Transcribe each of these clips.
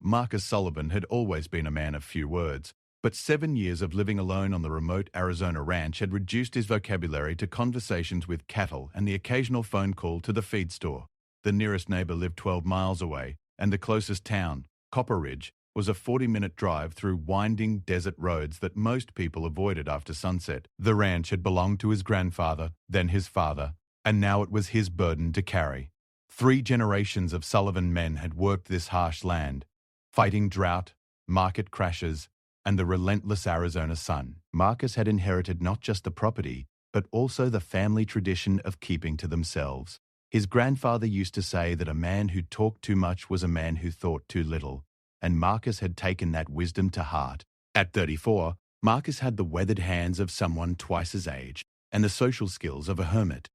Marcus Sullivan had always been a man of few words, but 7 years of living alone on the remote Arizona ranch had reduced his vocabulary to conversations with cattle and the occasional phone call to the feed store. The nearest neighbor lived 12 miles away, and the closest town, Copper Ridge, was a 40-minute drive through winding desert roads that most people avoided after sunset. The ranch had belonged to his grandfather, then his father, and now it was his burden to carry. 3 generations of Sullivan men had worked this harsh land, fighting drought, market crashes, and the relentless Arizona sun. Marcus had inherited not just the property, but also the family tradition of keeping to themselves. His grandfather used to say that a man who talked too much was a man who thought too little, and Marcus had taken that wisdom to heart. At 34, Marcus had the weathered hands of someone twice his age and the social skills of a hermit.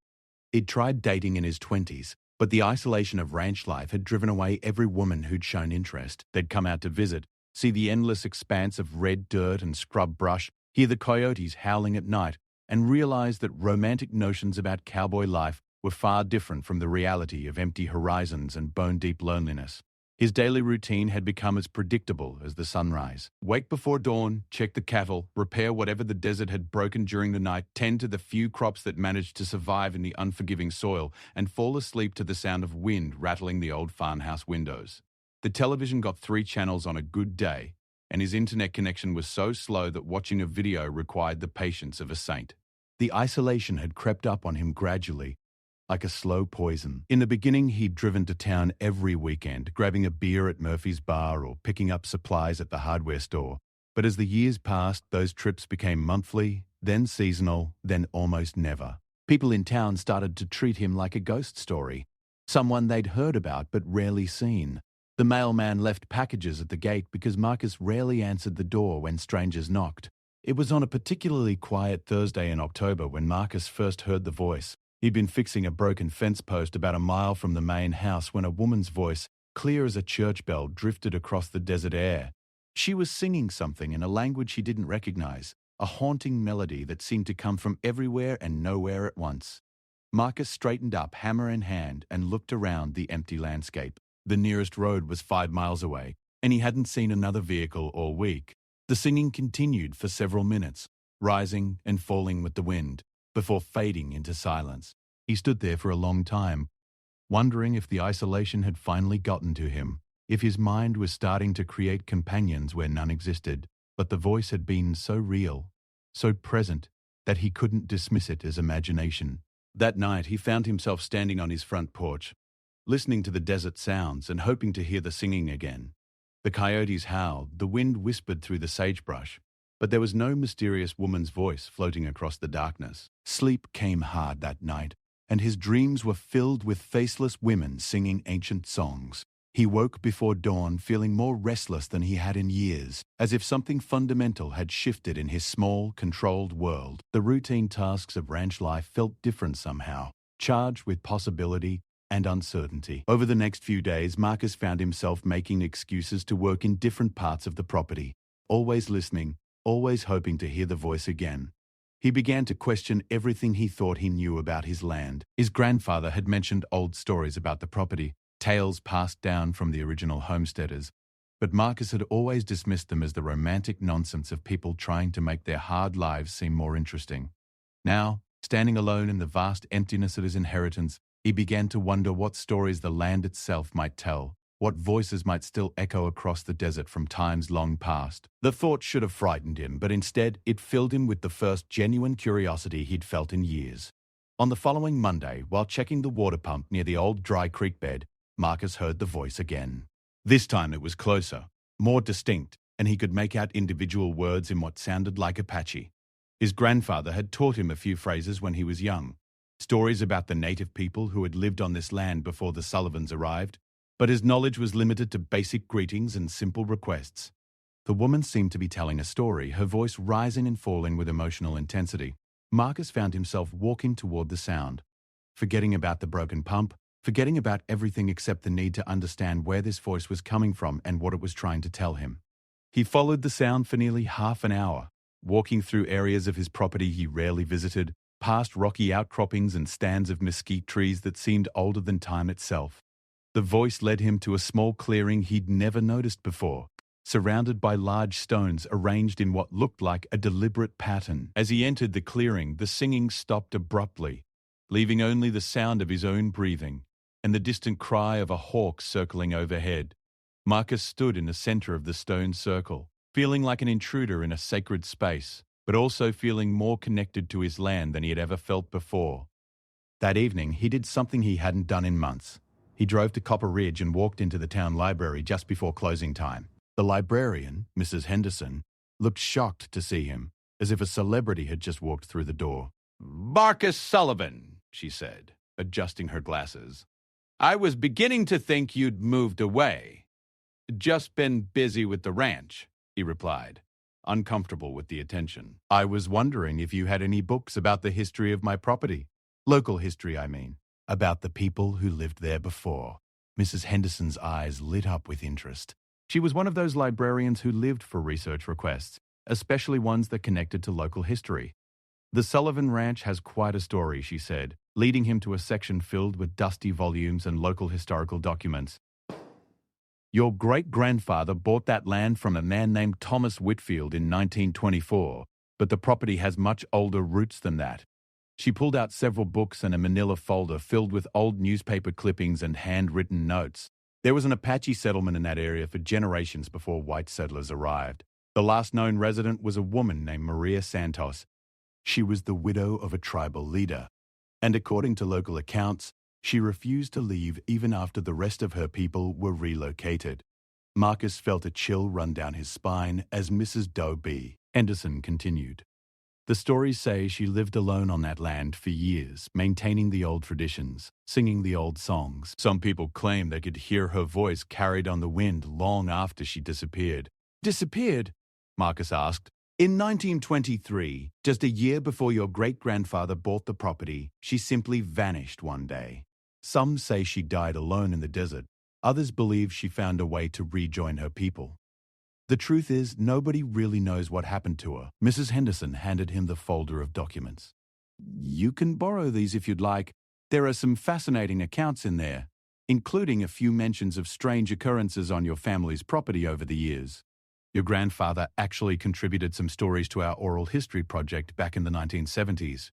He'd tried dating in his 20s, but the isolation of ranch life had driven away every woman who'd shown interest. They'd come out to visit, see the endless expanse of red dirt and scrub brush, hear the coyotes howling at night, and realize that romantic notions about cowboy life were far different from the reality of empty horizons and bone-deep loneliness. His daily routine had become as predictable as the sunrise. Wake before dawn, check the cattle, repair whatever the desert had broken during the night, tend to the few crops that managed to survive in the unforgiving soil, and fall asleep to the sound of wind rattling the old farmhouse windows. The television got 3 channels on a good day, and his internet connection was so slow that watching a video required the patience of a saint. The isolation had crept up on him gradually, like a slow poison. In the beginning, he'd driven to town every weekend, grabbing a beer at Murphy's Bar or picking up supplies at the hardware store. But as the years passed, those trips became monthly, then seasonal, then almost never. People in town started to treat him like a ghost story, someone they'd heard about but rarely seen. The mailman left packages at the gate because Marcus rarely answered the door when strangers knocked. It was on a particularly quiet Thursday in October when Marcus first heard the voice. He'd been fixing a broken fence post about a mile from the main house when a woman's voice, clear as a church bell, drifted across the desert air. She was singing something in a language he didn't recognize, a haunting melody that seemed to come from everywhere and nowhere at once. Marcus straightened up, hammer in hand, and looked around the empty landscape. The nearest road was 5 miles away, and he hadn't seen another vehicle all week. The singing continued for several minutes, rising and falling with the wind, before fading into silence. He stood there for a long time, wondering if the isolation had finally gotten to him, if his mind was starting to create companions where none existed. But the voice had been so real, so present, that he couldn't dismiss it as imagination. That night he found himself standing on his front porch, listening to the desert sounds and hoping to hear the singing again. The coyotes howled, the wind whispered through the sagebrush, but there was no mysterious woman's voice floating across the darkness. Sleep came hard that night, and his dreams were filled with faceless women singing ancient songs. He woke before dawn feeling more restless than he had in years, as if something fundamental had shifted in his small, controlled world. The routine tasks of ranch life felt different somehow, charged with possibility and uncertainty. Over the next few days, Marcus found himself making excuses to work in different parts of the property, always listening, always hoping to hear the voice again. He began to question everything he thought he knew about his land. His grandfather had mentioned old stories about the property, tales passed down from the original homesteaders, but Marcus had always dismissed them as the romantic nonsense of people trying to make their hard lives seem more interesting. Now, standing alone in the vast emptiness of his inheritance, he began to wonder what stories the land itself might tell, what voices might still echo across the desert from times long past. The thought should have frightened him, but instead it filled him with the first genuine curiosity he'd felt in years. On the following Monday, while checking the water pump near the old dry creek bed, Marcus heard the voice again. This time it was closer, more distinct, and he could make out individual words in what sounded like Apache. His grandfather had taught him a few phrases when he was young, stories about the native people who had lived on this land before the Sullivans arrived, but his knowledge was limited to basic greetings and simple requests. The woman seemed to be telling a story, her voice rising and falling with emotional intensity. Marcus found himself walking toward the sound, forgetting about the broken pump, forgetting about everything except the need to understand where this voice was coming from and what it was trying to tell him. He followed the sound for nearly half an hour, walking through areas of his property he rarely visited, past rocky outcroppings and stands of mesquite trees that seemed older than time itself. The voice led him to a small clearing he'd never noticed before, surrounded by large stones arranged in what looked like a deliberate pattern. As he entered the clearing, the singing stopped abruptly, leaving only the sound of his own breathing and the distant cry of a hawk circling overhead. Marcus stood in the center of the stone circle, feeling like an intruder in a sacred space, but also feeling more connected to his land than he had ever felt before. That evening, he did something he hadn't done in months. He drove to Copper Ridge and walked into the town library just before closing time. The librarian, Mrs. Henderson, looked shocked to see him, as if a celebrity had just walked through the door. "Marcus Sullivan," she said, adjusting her glasses. "I was beginning to think you'd moved away." "Just been busy with the ranch," he replied, uncomfortable with the attention. "I was wondering if you had any books about the history of my property. Local history, I mean. About the people who lived there before." Mrs. Henderson's eyes lit up with interest. She was one of those librarians who lived for research requests, especially ones that connected to local history. "The Sullivan Ranch has quite a story," she said, leading him to a section filled with dusty volumes and local historical documents. "Your great-grandfather bought that land from a man named Thomas Whitfield in 1924, but the property has much older roots than that." She pulled out several books and a manila folder filled with old newspaper clippings and handwritten notes. There was an Apache settlement in that area for generations before white settlers arrived. The last known resident was a woman named Maria Santos. She was the widow of a tribal leader, and according to local accounts, she refused to leave even after the rest of her people were relocated. Marcus felt a chill run down his spine as Mrs. Doe B. Henderson continued. "The stories say she lived alone on that land for years, maintaining the old traditions, singing the old songs. Some people claim they could hear her voice carried on the wind long after she disappeared." "Disappeared?" Marcus asked. "In 1923, just a year before your great-grandfather bought the property, she simply vanished one day. Some say she died alone in the desert. Others believe she found a way to rejoin her people. The truth is, nobody really knows what happened to her." Mrs. Henderson handed him the folder of documents. "You can borrow these if you'd like. There are some fascinating accounts in there, including a few mentions of strange occurrences on your family's property over the years. Your grandfather actually contributed some stories to our oral history project back in the 1970s.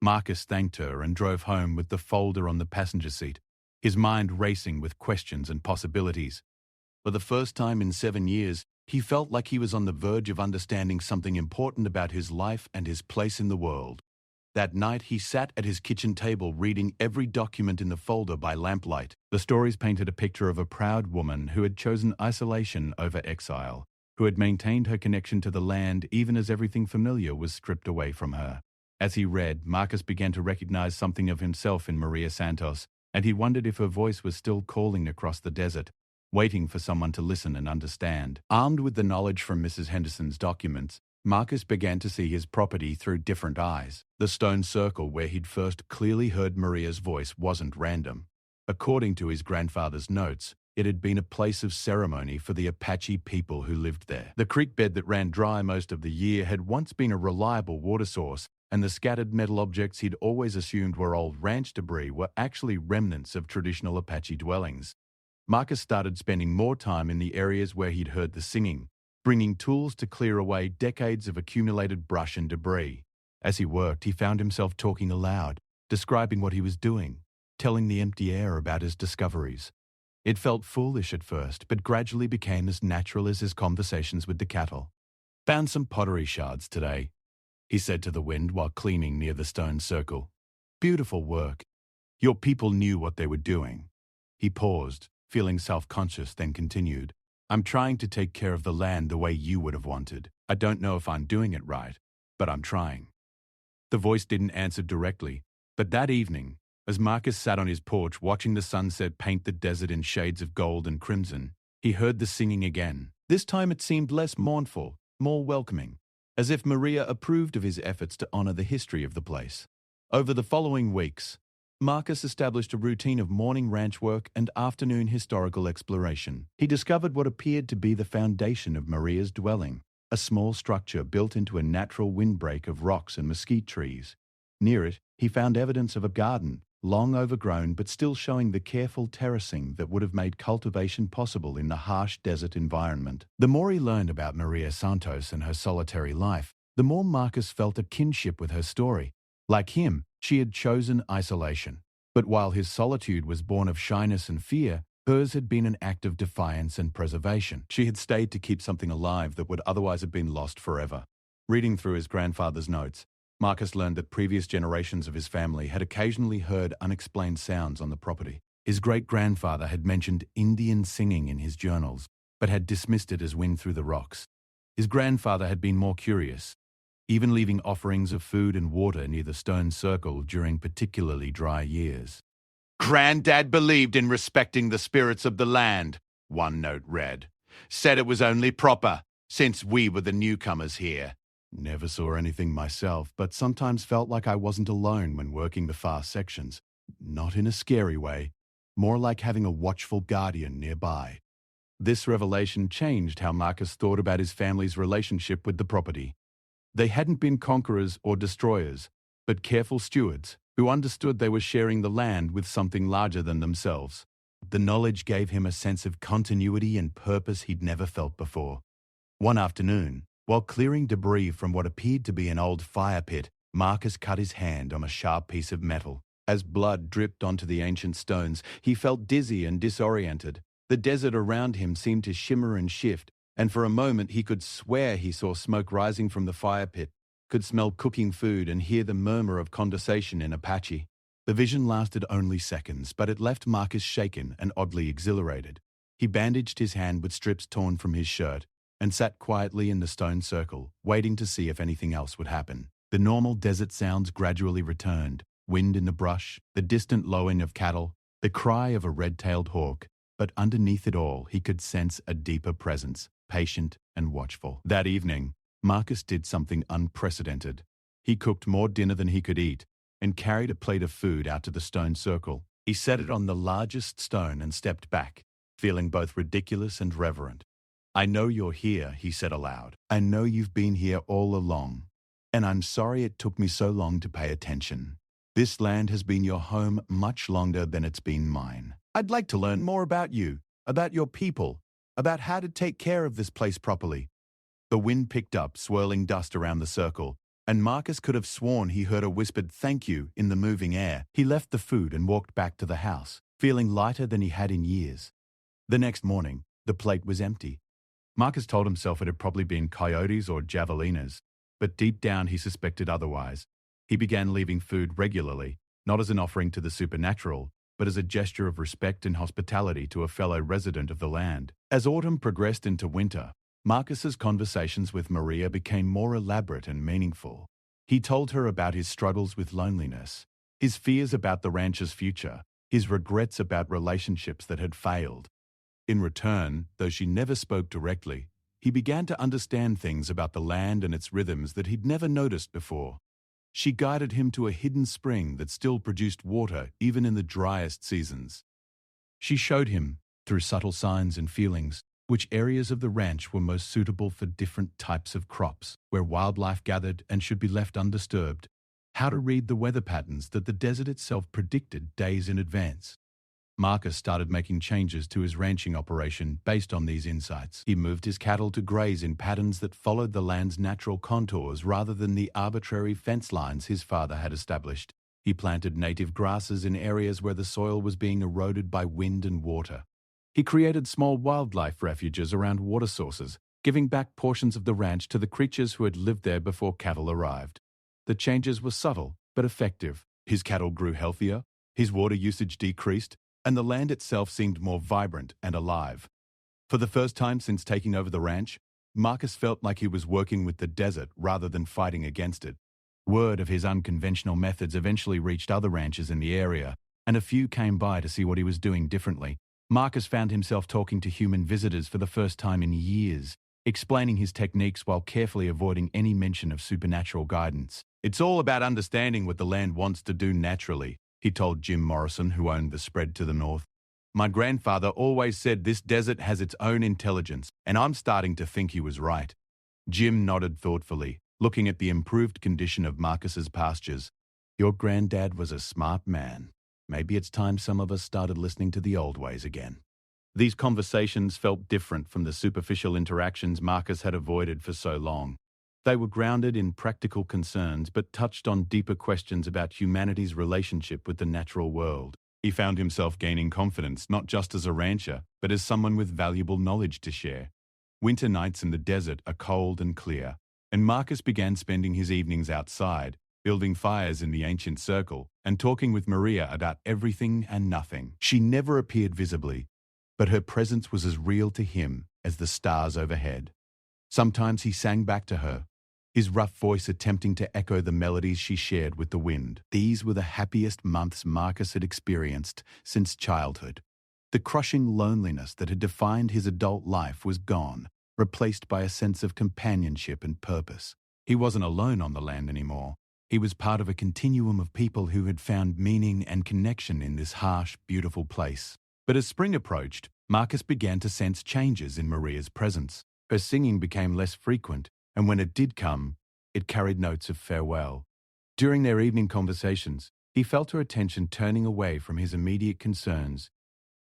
Marcus thanked her and drove home with the folder on the passenger seat, his mind racing with questions and possibilities. For the first time in 7 years, he felt like he was on the verge of understanding something important about his life and his place in the world. That night, he sat at his kitchen table reading every document in the folder by lamplight. The stories painted a picture of a proud woman who had chosen isolation over exile, who had maintained her connection to the land even as everything familiar was stripped away from her. As he read, Marcus began to recognize something of himself in Maria Santos, and he wondered if her voice was still calling across the desert, waiting for someone to listen and understand. Armed with the knowledge from Mrs. Henderson's documents, Marcus began to see his property through different eyes. The stone circle where he'd first clearly heard Maria's voice wasn't random. According to his grandfather's notes, it had been a place of ceremony for the Apache people who lived there. The creek bed that ran dry most of the year had once been a reliable water source, and the scattered metal objects he'd always assumed were old ranch debris were actually remnants of traditional Apache dwellings. Marcus started spending more time in the areas where he'd heard the singing, bringing tools to clear away decades of accumulated brush and debris. As he worked, he found himself talking aloud, describing what he was doing, telling the empty air about his discoveries. It felt foolish at first, but gradually became as natural as his conversations with the cattle. "Found some pottery shards today," he said to the wind while cleaning near the stone circle. "Beautiful work. Your people knew what they were doing." He paused, feeling self-conscious, then continued. "I'm trying to take care of the land the way you would have wanted. I don't know if I'm doing it right, but I'm trying." The voice didn't answer directly, but that evening, as Marcus sat on his porch watching the sunset paint the desert in shades of gold and crimson, he heard the singing again. This time it seemed less mournful, more welcoming, as if Maria approved of his efforts to honor the history of the place. Over the following weeks, Marcus established a routine of morning ranch work and afternoon historical exploration. He discovered what appeared to be the foundation of Maria's dwelling, a small structure built into a natural windbreak of rocks and mesquite trees. Near it, he found evidence of a garden, long overgrown but still showing the careful terracing that would have made cultivation possible in the harsh desert environment. The more he learned about Maria Santos and her solitary life, the more Marcus felt a kinship with her story. Like him, she had chosen isolation. But while his solitude was born of shyness and fear, hers had been an act of defiance and preservation. She had stayed to keep something alive that would otherwise have been lost forever. Reading through his grandfather's notes, Marcus learned that previous generations of his family had occasionally heard unexplained sounds on the property. His great-grandfather had mentioned Indian singing in his journals, but had dismissed it as wind through the rocks. His grandfather had been more curious, even leaving offerings of food and water near the stone circle during particularly dry years. "Granddad believed in respecting the spirits of the land," one note read. "Said it was only proper, since we were the newcomers here." Never saw anything myself, but sometimes felt like I wasn't alone when working the far sections. Not in a scary way, more like having a watchful guardian nearby. This revelation changed how Marcus thought about his family's relationship with the property. They hadn't been conquerors or destroyers, but careful stewards who understood they were sharing the land with something larger than themselves. The knowledge gave him a sense of continuity and purpose he'd never felt before. One afternoon, while clearing debris from what appeared to be an old fire pit, Marcus cut his hand on a sharp piece of metal. As blood dripped onto the ancient stones, he felt dizzy and disoriented. The desert around him seemed to shimmer and shift, and for a moment he could swear he saw smoke rising from the fire pit, could smell cooking food and hear the murmur of conversation in Apache. The vision lasted only seconds, but it left Marcus shaken and oddly exhilarated. He bandaged his hand with strips torn from his shirt, and sat quietly in the stone circle, waiting to see if anything else would happen. The normal desert sounds gradually returned: wind in the brush, the distant lowing of cattle, the cry of a red-tailed hawk. But underneath it all, he could sense a deeper presence, patient and watchful. That evening, Marcus did something unprecedented. He cooked more dinner than he could eat, and carried a plate of food out to the stone circle. He set it on the largest stone and stepped back, feeling both ridiculous and reverent. "I know you're here," he said aloud. "I know you've been here all along. And I'm sorry it took me so long to pay attention. This land has been your home much longer than it's been mine. I'd like to learn more about you, about your people, about how to take care of this place properly." The wind picked up, swirling dust around the circle, and Marcus could have sworn he heard a whispered "thank you" in the moving air. He left the food and walked back to the house, feeling lighter than he had in years. The next morning, the plate was empty. Marcus told himself it had probably been coyotes or javelinas, but deep down he suspected otherwise. He began leaving food regularly, not as an offering to the supernatural, but as a gesture of respect and hospitality to a fellow resident of the land. As autumn progressed into winter, Marcus's conversations with Maria became more elaborate and meaningful. He told her about his struggles with loneliness, his fears about the ranch's future, his regrets about relationships that had failed. In return, though she never spoke directly, he began to understand things about the land and its rhythms that he'd never noticed before. She guided him to a hidden spring that still produced water even in the driest seasons. She showed him, through subtle signs and feelings, which areas of the ranch were most suitable for different types of crops, where wildlife gathered and should be left undisturbed, how to read the weather patterns that the desert itself predicted days in advance. Marcus started making changes to his ranching operation based on these insights. He moved his cattle to graze in patterns that followed the land's natural contours rather than the arbitrary fence lines his father had established. He planted native grasses in areas where the soil was being eroded by wind and water. He created small wildlife refuges around water sources, giving back portions of the ranch to the creatures who had lived there before cattle arrived. The changes were subtle but effective. His cattle grew healthier, his water usage decreased, and the land itself seemed more vibrant and alive. For the first time since taking over the ranch, Marcus felt like he was working with the desert rather than fighting against it. Word of his unconventional methods eventually reached other ranchers in the area, and a few came by to see what he was doing differently. Marcus found himself talking to human visitors for the first time in years, explaining his techniques while carefully avoiding any mention of supernatural guidance. "It's all about understanding what the land wants to do naturally," he told Jim Morrison, who owned the spread to the north. "My grandfather always said this desert has its own intelligence, and I'm starting to think he was right." Jim nodded thoughtfully, looking at the improved condition of Marcus's pastures. "Your granddad was a smart man." Maybe it's time some of us started listening to the old ways again. These conversations felt different from the superficial interactions Marcus had avoided for so long. They were grounded in practical concerns but touched on deeper questions about humanity's relationship with the natural world. He found himself gaining confidence not just as a rancher, but as someone with valuable knowledge to share. Winter nights in the desert are cold and clear, and Marcus began spending his evenings outside, building fires in the ancient circle, and talking with Maria about everything and nothing. She never appeared visibly, but her presence was as real to him as the stars overhead. Sometimes he sang back to her, his rough voice attempting to echo the melodies she shared with the wind. These were the happiest months Marcus had experienced since childhood. The crushing loneliness that had defined his adult life was gone, replaced by a sense of companionship and purpose. He wasn't alone on the land anymore. He was part of a continuum of people who had found meaning and connection in this harsh, beautiful place. But as spring approached, Marcus began to sense changes in Maria's presence. Her singing became less frequent, and when it did come, it carried notes of farewell. During their evening conversations, he felt her attention turning away from his immediate concerns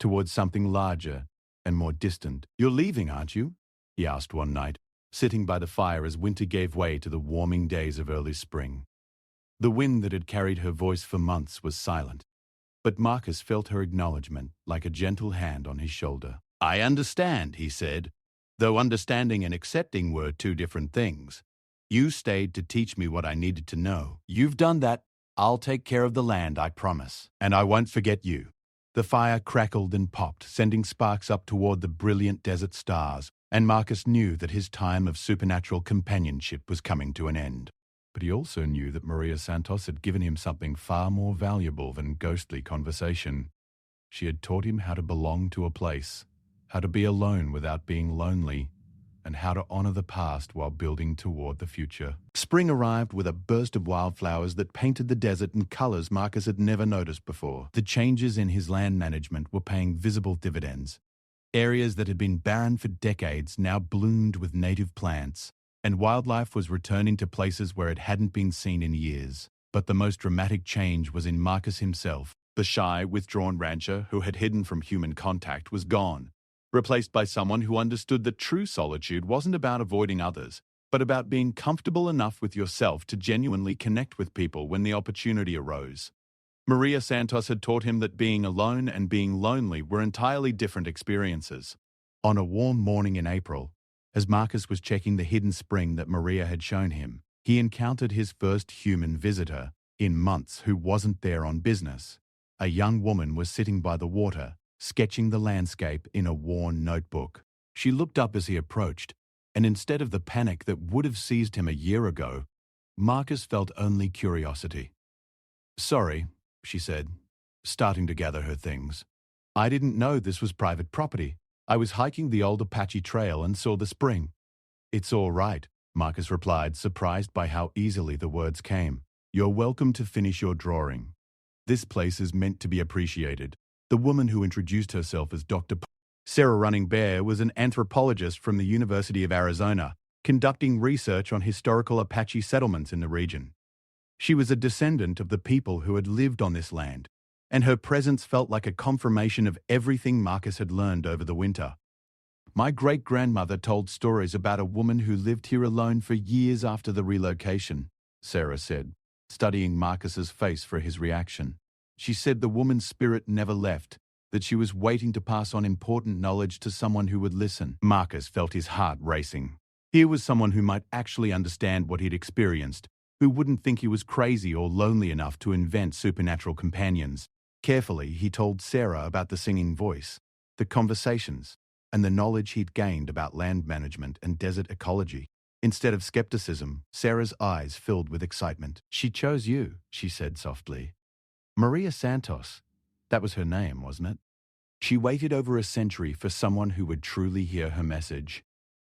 towards something larger and more distant. "You're leaving, aren't you?" he asked one night, sitting by the fire as winter gave way to the warming days of early spring. The wind that had carried her voice for months was silent, but Marcus felt her acknowledgement like a gentle hand on his shoulder. "I understand," he said, though understanding and accepting were two different things. "You stayed to teach me what I needed to know. You've done that. I'll take care of the land, I promise. And I won't forget you." The fire crackled and popped, sending sparks up toward the brilliant desert stars, and Marcus knew that his time of supernatural companionship was coming to an end. But he also knew that Maria Santos had given him something far more valuable than ghostly conversation. She had taught him how to belong to a place, how to be alone without being lonely, and how to honor the past while building toward the future. Spring arrived with a burst of wildflowers that painted the desert in colors Marcus had never noticed before. The changes in his land management were paying visible dividends. Areas that had been barren for decades now bloomed with native plants, and wildlife was returning to places where it hadn't been seen in years. But the most dramatic change was in Marcus himself. The shy, withdrawn rancher who had hidden from human contact was gone, replaced by someone who understood that true solitude wasn't about avoiding others, but about being comfortable enough with yourself to genuinely connect with people when the opportunity arose. Maria Santos had taught him that being alone and being lonely were entirely different experiences. On a warm morning in April, as Marcus was checking the hidden spring that Maria had shown him, he encountered his first human visitor in months who wasn't there on business. A young woman was sitting by the water, sketching the landscape in a worn notebook. She looked up as he approached, and instead of the panic that would have seized him a year ago, Marcus felt only curiosity. "Sorry," she said, starting to gather her things. "I didn't know this was private property. I was hiking the old Apache trail and saw the spring." "It's all right," Marcus replied, surprised by how easily the words came. "You're welcome to finish your drawing. This place is meant to be appreciated." The woman who introduced herself as Dr. Sarah Running Bear was an anthropologist from the University of Arizona, conducting research on historical Apache settlements in the region. She was a descendant of the people who had lived on this land, and her presence felt like a confirmation of everything Marcus had learned over the winter. "My great-grandmother told stories about a woman who lived here alone for years after the relocation," Sarah said, studying Marcus's face for his reaction. "She said the woman's spirit never left, that she was waiting to pass on important knowledge to someone who would listen." Marcus felt his heart racing. Here was someone who might actually understand what he'd experienced, who wouldn't think he was crazy or lonely enough to invent supernatural companions. Carefully, he told Sarah about the singing voice, the conversations, and the knowledge he'd gained about land management and desert ecology. Instead of skepticism, Sarah's eyes filled with excitement. "She chose you," she said softly. "Maria Santos. That was her name, wasn't it?" She waited over a century for someone who would truly hear her message.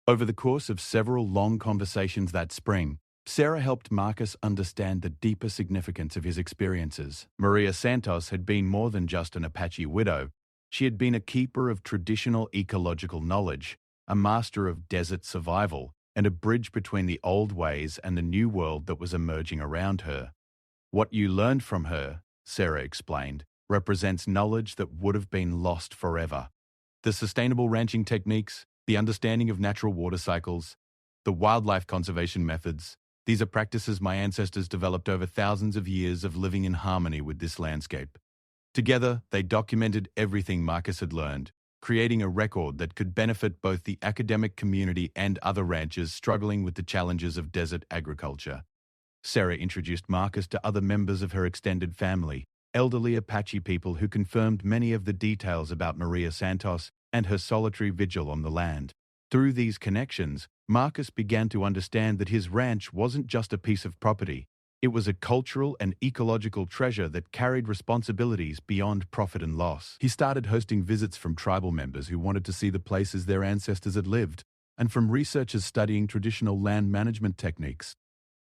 Over the course of several long conversations that spring, Sarah helped Marcus understand the deeper significance of his experiences. Maria Santos had been more than just an Apache widow. She had been a keeper of traditional ecological knowledge, a master of desert survival, and a bridge between the old ways and the new world that was emerging around her. "What you learned from her," Sarah explained, represents knowledge that would have been lost forever. The sustainable ranching techniques, the understanding of natural water cycles, the wildlife conservation methods, these are practices my ancestors developed over thousands of years of living in harmony with this landscape. Together, they documented everything Marcus had learned, creating a record that could benefit both the academic community and other ranchers struggling with the challenges of desert agriculture. Sarah introduced Marcus to other members of her extended family, elderly Apache people who confirmed many of the details about Maria Santos and her solitary vigil on the land. Through these connections, Marcus began to understand that his ranch wasn't just a piece of property. It was a cultural and ecological treasure that carried responsibilities beyond profit and loss. He started hosting visits from tribal members who wanted to see the places their ancestors had lived, and from researchers studying traditional land management techniques.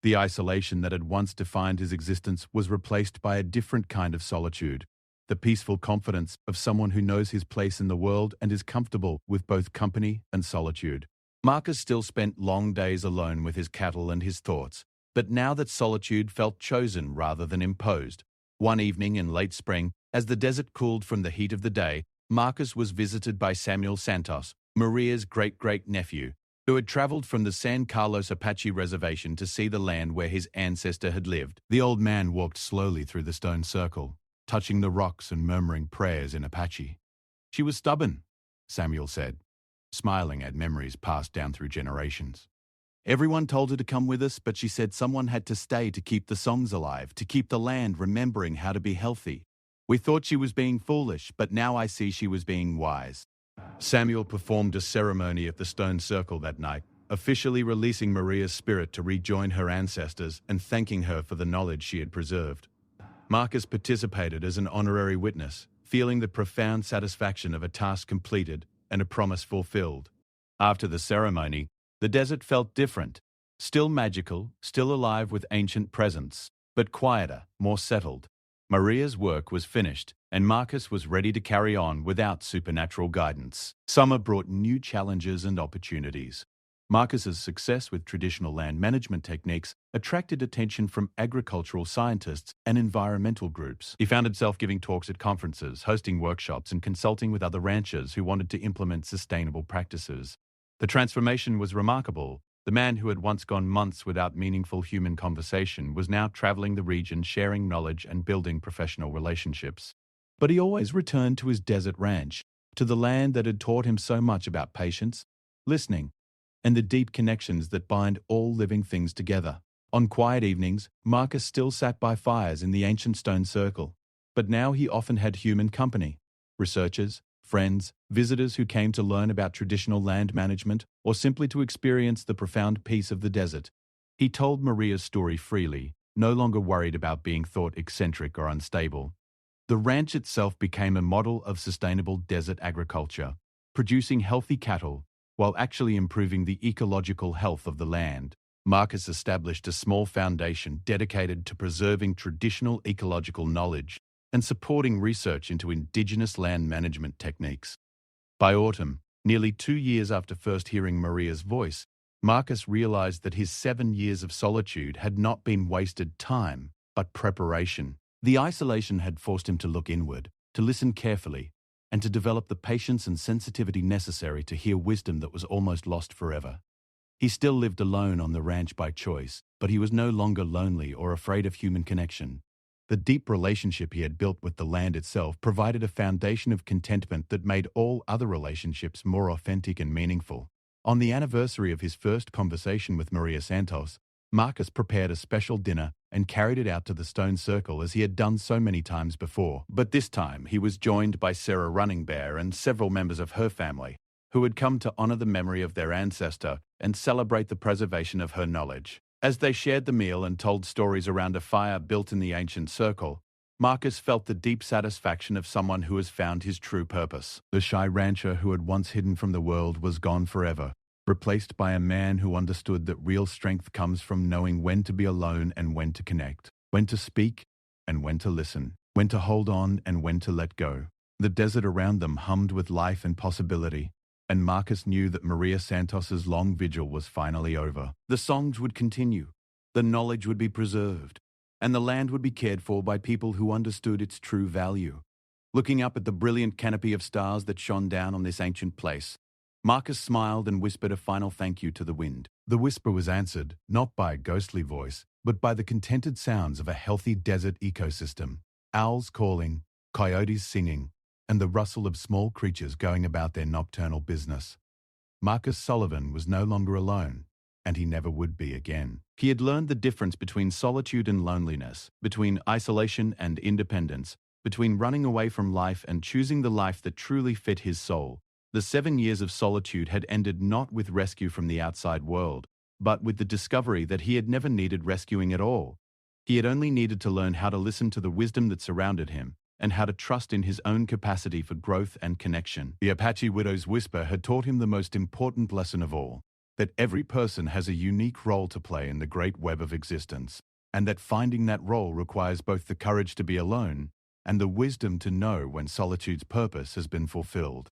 The isolation that had once defined his existence was replaced by a different kind of solitude, the peaceful confidence of someone who knows his place in the world and is comfortable with both company and solitude. Marcus still spent long days alone with his cattle and his thoughts, but now that solitude felt chosen rather than imposed. One evening in late spring, as the desert cooled from the heat of the day, Marcus was visited by Samuel Santos, Maria's great-great-nephew, who had traveled from the San Carlos Apache reservation to see the land where his ancestor had lived. The old man walked slowly through the stone circle, touching the rocks and murmuring prayers in Apache. "She was stubborn," Samuel said, smiling at memories passed down through generations. "Everyone told her to come with us, but she said someone had to stay to keep the songs alive, to keep the land remembering how to be healthy. We thought she was being foolish, but now I see she was being wise." Samuel performed a ceremony at the stone circle that night, officially releasing Maria's spirit to rejoin her ancestors and thanking her for the knowledge she had preserved. Marcus participated as an honorary witness, feeling the profound satisfaction of a task completed and a promise fulfilled. After the ceremony, the desert felt different, still magical, still alive with ancient presence, but quieter, more settled. Maria's work was finished, and Marcus was ready to carry on without supernatural guidance. Summer brought new challenges and opportunities. Marcus's success with traditional land management techniques attracted attention from agricultural scientists and environmental groups. He found himself giving talks at conferences, hosting workshops, and consulting with other ranchers who wanted to implement sustainable practices. The transformation was remarkable. The man who had once gone months without meaningful human conversation was now traveling the region, sharing knowledge and building professional relationships. But he always returned to his desert ranch, to the land that had taught him so much about patience, listening, and the deep connections that bind all living things together. On quiet evenings, Marcus still sat by fires in the ancient stone circle, but now he often had human company, researchers, friends, visitors who came to learn about traditional land management or simply to experience the profound peace of the desert. He told Maria's story freely, no longer worried about being thought eccentric or unstable. The ranch itself became a model of sustainable desert agriculture, producing healthy cattle while actually improving the ecological health of the land. Marcus established a small foundation dedicated to preserving traditional ecological knowledge and supporting research into indigenous land management techniques. By autumn, nearly 2 years after first hearing Maria's voice, Marcus realized that his 7 years of solitude had not been wasted time, but preparation. The isolation had forced him to look inward, to listen carefully, and to develop the patience and sensitivity necessary to hear wisdom that was almost lost forever. He still lived alone on the ranch by choice, but he was no longer lonely or afraid of human connection. The deep relationship he had built with the land itself provided a foundation of contentment that made all other relationships more authentic and meaningful. On the anniversary of his first conversation with Maria Santos, Marcus prepared a special dinner and carried it out to the stone circle as he had done so many times before. But this time he was joined by Sarah Running Bear and several members of her family, who had come to honor the memory of their ancestor and celebrate the preservation of her knowledge. As they shared the meal and told stories around a fire built in the ancient circle, Marcus felt the deep satisfaction of someone who has found his true purpose. The shy rancher who had once hidden from the world was gone forever, replaced by a man who understood that real strength comes from knowing when to be alone and when to connect, when to speak and when to listen, when to hold on and when to let go. The desert around them hummed with life and possibility, and Marcus knew that Maria Santos's long vigil was finally over. The songs would continue, the knowledge would be preserved, and the land would be cared for by people who understood its true value. Looking up at the brilliant canopy of stars that shone down on this ancient place, Marcus smiled and whispered a final thank you to the wind. The whisper was answered, not by a ghostly voice, but by the contented sounds of a healthy desert ecosystem. Owls calling, coyotes singing, and the rustle of small creatures going about their nocturnal business. Marcus Sullivan was no longer alone, and he never would be again. He had learned the difference between solitude and loneliness, between isolation and independence, between running away from life and choosing the life that truly fit his soul. The 7 years of solitude had ended not with rescue from the outside world, but with the discovery that he had never needed rescuing at all. He had only needed to learn how to listen to the wisdom that surrounded him, and how to trust in his own capacity for growth and connection. The Apache widow's whisper had taught him the most important lesson of all, that every person has a unique role to play in the great web of existence, and that finding that role requires both the courage to be alone and the wisdom to know when solitude's purpose has been fulfilled.